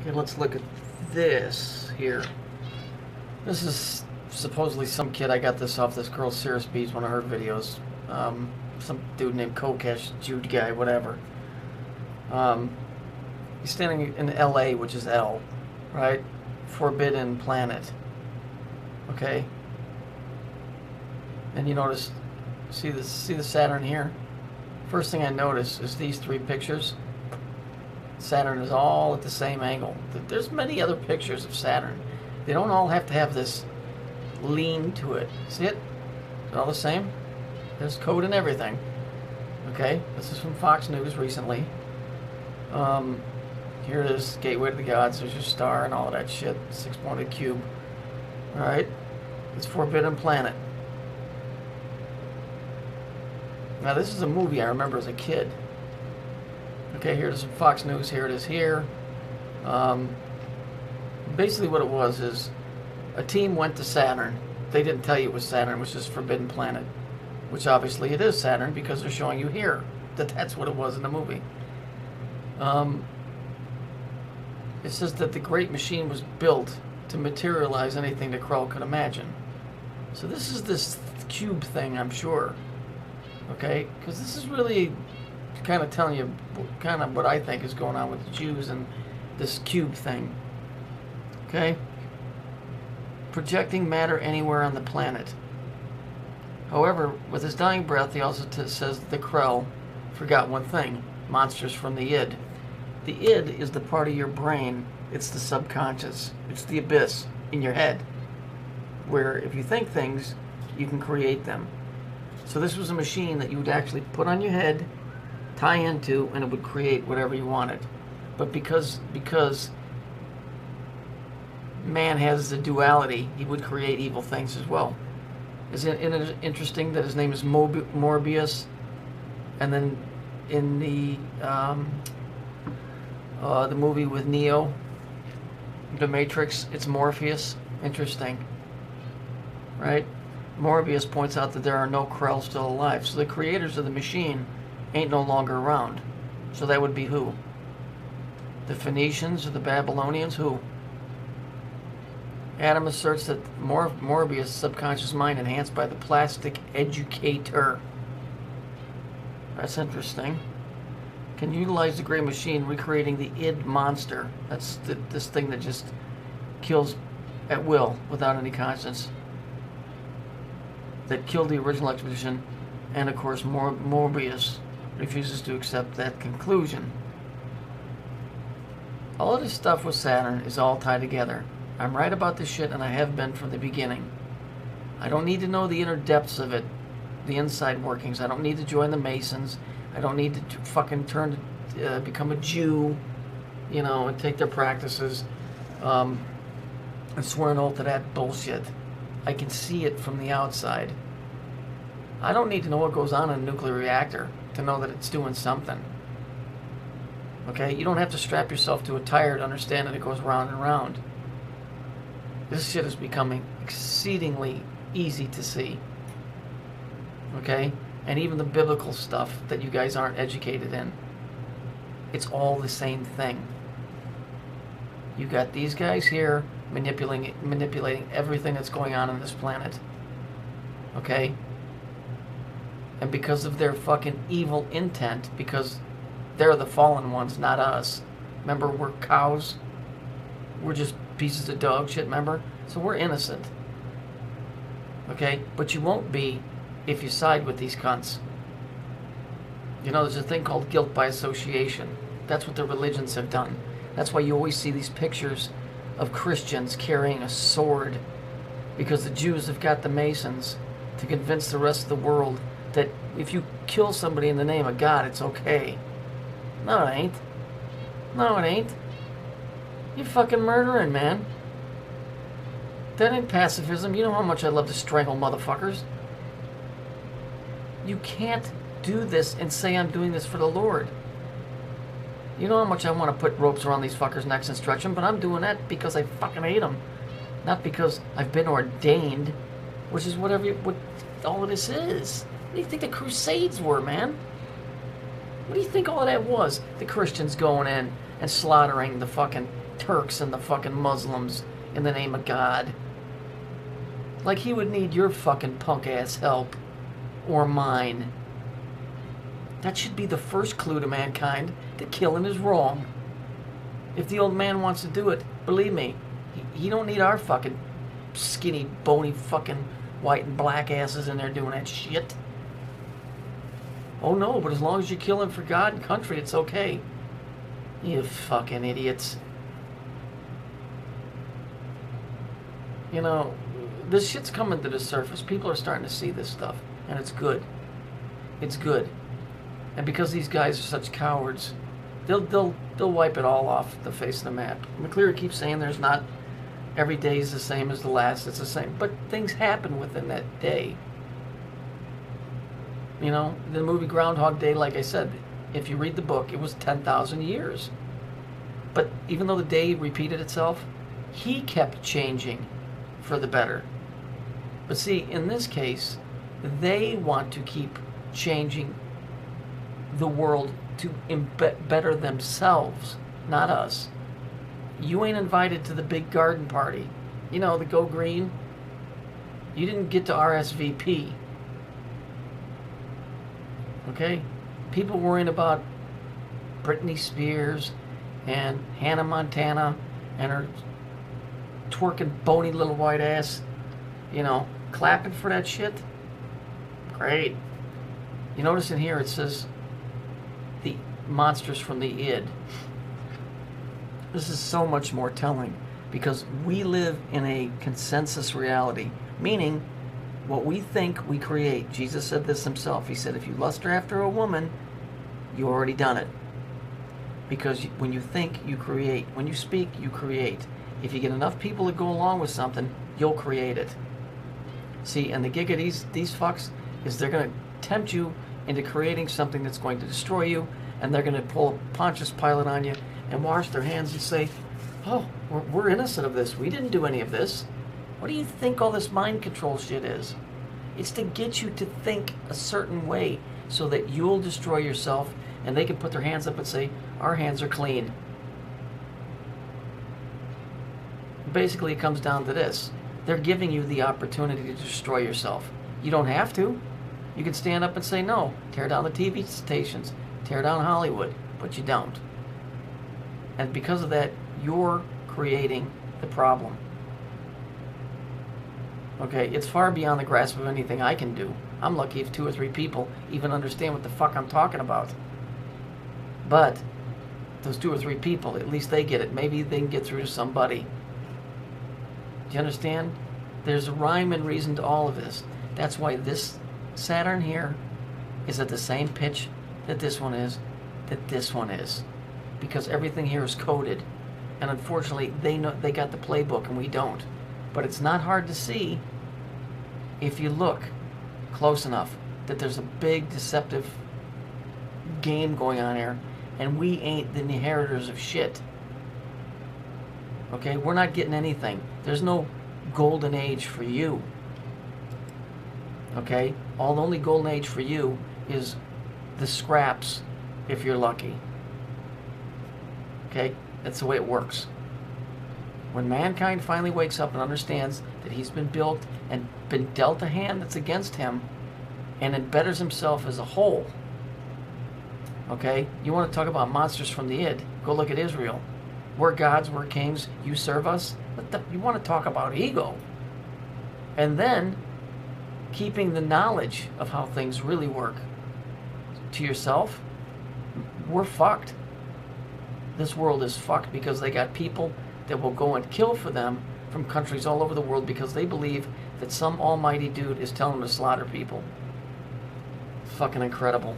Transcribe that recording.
Okay, let's look at this here. This is supposedly some kid. I got this off this girl Sarah Speed's one of her videos. Some dude named Kokesh, Jude guy, whatever. He's standing in LA, which is L, right? Forbidden Planet. Okay. And you notice, see the Saturn here? First thing I notice is these three pictures. Saturn is all at the same angle. There's many other pictures of Saturn. They don't all have to have this lean to it. See it? It's all the same. There's code and everything. Okay, this is from Fox News recently. Here it is, Gateway to the Gods. There's your star and all of that shit. 6-pointed cube. Alright, it's Forbidden Planet. Now this is a movie I remember as a kid. Okay, here's some Fox News. Here it is here. Basically what it was is a team went to Saturn. They didn't tell you it was Saturn. It was just Forbidden Planet. Which obviously it is Saturn because they're showing you here that that's what it was in the movie. It says that the great machine was built to materialize anything the Krell could imagine. So this is this cube thing, I'm sure. Okay? Because this is really kind of telling you kind of what I think is going on with the Jews and this cube thing. Okay? Projecting matter anywhere on the planet. However, with his dying breath, he also says the Krell forgot one thing. Monsters from the id. The id is the part of your brain, it's the subconscious. It's the abyss in your head. Where if you think things, you can create them. So this was a machine that you would actually put on your head, tie into, and it would create whatever you wanted. But because man has the duality, he would create evil things as well. Isn't it interesting that his name is Morbius, and then in the movie with Neo, The Matrix, it's Morpheus. Interesting, right? Morbius points out that there are no Krell still alive, so the creators of the machine ain't no longer around. So that would be who? The Phoenicians or the Babylonians? Who? Adam asserts that Morbius' subconscious mind enhanced by the plastic educator. That's interesting. Can utilize the gray machine, recreating the id monster. That's this thing that just kills at will without any conscience. That killed the original expedition, and of course Morbius refuses to accept that conclusion. All of this stuff with Saturn is all tied together. I'm right about this shit, and I have been from the beginning. I don't need to know the inner depths of it, the inside workings. I don't need to join the Masons. I don't need to fucking become a Jew, you know, and take their practices and swear an oath to that bullshit. I can see it from the outside. I don't need to know what goes on in a nuclear reactor to know that it's doing something. Okay? You don't have to strap yourself to a tire to understand that it goes round and round. This shit is becoming exceedingly easy to see. Okay? And even the biblical stuff that you guys aren't educated in. It's all the same thing. You got these guys here manipulating everything that's going on this planet. Okay? And because of their fucking evil intent, because they're the fallen ones, not us. Remember, we're cows. We're just pieces of dog shit, remember? So we're innocent. Okay? But you won't be if you side with these cunts. You know, there's a thing called guilt by association. That's what the religions have done. That's why you always see these pictures of Christians carrying a sword, because the Jews have got the Masons to convince the rest of the world that if you kill somebody in the name of God, it's okay. No, it ain't. No, it ain't. You're fucking murdering, man. That ain't pacifism. You know how much I love to strangle motherfuckers. You can't do this and say I'm doing this for the Lord. You know how much I want to put ropes around these fuckers' necks and stretch them, but I'm doing that because I fucking hate them. Not because I've been ordained, which is what all of this is. What do you think the Crusades were, man? What do you think all of that was? The Christians going in and slaughtering the fucking Turks and the fucking Muslims in the name of God. Like he would need your fucking punk ass help or mine. That should be the first clue to mankind that killing is wrong. If the old man wants to do it, believe me, he don't need our fucking skinny, bony, fucking white and black asses in there doing that shit. Oh no, but as long as you're killing for God and country, it's okay. You fucking idiots. You know, this shit's coming to the surface. People are starting to see this stuff, and it's good. It's good. And because these guys are such cowards, they'll wipe it all off the face of the map. McCleary keeps saying there's not every day is the same as the last. It's the same, but things happen within that day. You know, the movie Groundhog Day, like I said, if you read the book, it was 10,000 years. But even though the day repeated itself, he kept changing for the better. But see, in this case, they want to keep changing the world to better themselves, not us. You ain't invited to the big garden party. You know, the Go Green. You didn't get to RSVP. Okay? People worrying about Britney Spears and Hannah Montana and her twerking bony little white ass, you know, clapping for that shit. Great. You notice in here it says the monsters from the id. This is so much more telling because we live in a consensus reality, meaning what we think we create. Jesus said this himself. He said, if you lust after a woman, you already done it. Because when you think, you create. When you speak, you create. If you get enough people to go along with something, you'll create it. See, and the gig of these fucks is they're going to tempt you into creating something that's going to destroy you, and they're going to pull a Pontius Pilate on you and wash their hands and say, oh, we're innocent of this. We didn't do any of this. What do you think all this mind control shit is? It's to get you to think a certain way so that you'll destroy yourself and they can put their hands up and say, our hands are clean. Basically, it comes down to this. They're giving you the opportunity to destroy yourself. You don't have to. You can stand up and say no. Tear down the TV stations. Tear down Hollywood. But you don't. And because of that, you're creating the problem. Okay, it's far beyond the grasp of anything I can do. I'm lucky if 2 or 3 people even understand what the fuck I'm talking about. But those 2 or 3 people, at least they get it. Maybe they can get through to somebody. Do you understand? There's a rhyme and reason to all of this. That's why this Saturn here is at the same pitch that this one is, because everything here is coded, and unfortunately they got the playbook and we don't. But it's not hard to see if you look close enough that there's a big deceptive game going on here, and we ain't the inheritors of shit. Okay, we're not getting anything. There's no golden age for you. Okay, the only golden age for you is the scraps, if you're lucky. Okay, that's the way it works. When mankind finally wakes up and understands that he's been built and been dealt a hand that's against him, and it betters himself as a whole. Okay, you want to talk about monsters from the id? Go look at Israel. We're gods, we're kings, you serve us. You want to talk about ego. And then keeping the knowledge of how things really work to yourself, we're fucked. This world is fucked because they got people that will go and kill for them from countries all over the world because they believe that some almighty dude is telling them to slaughter people. Fucking incredible.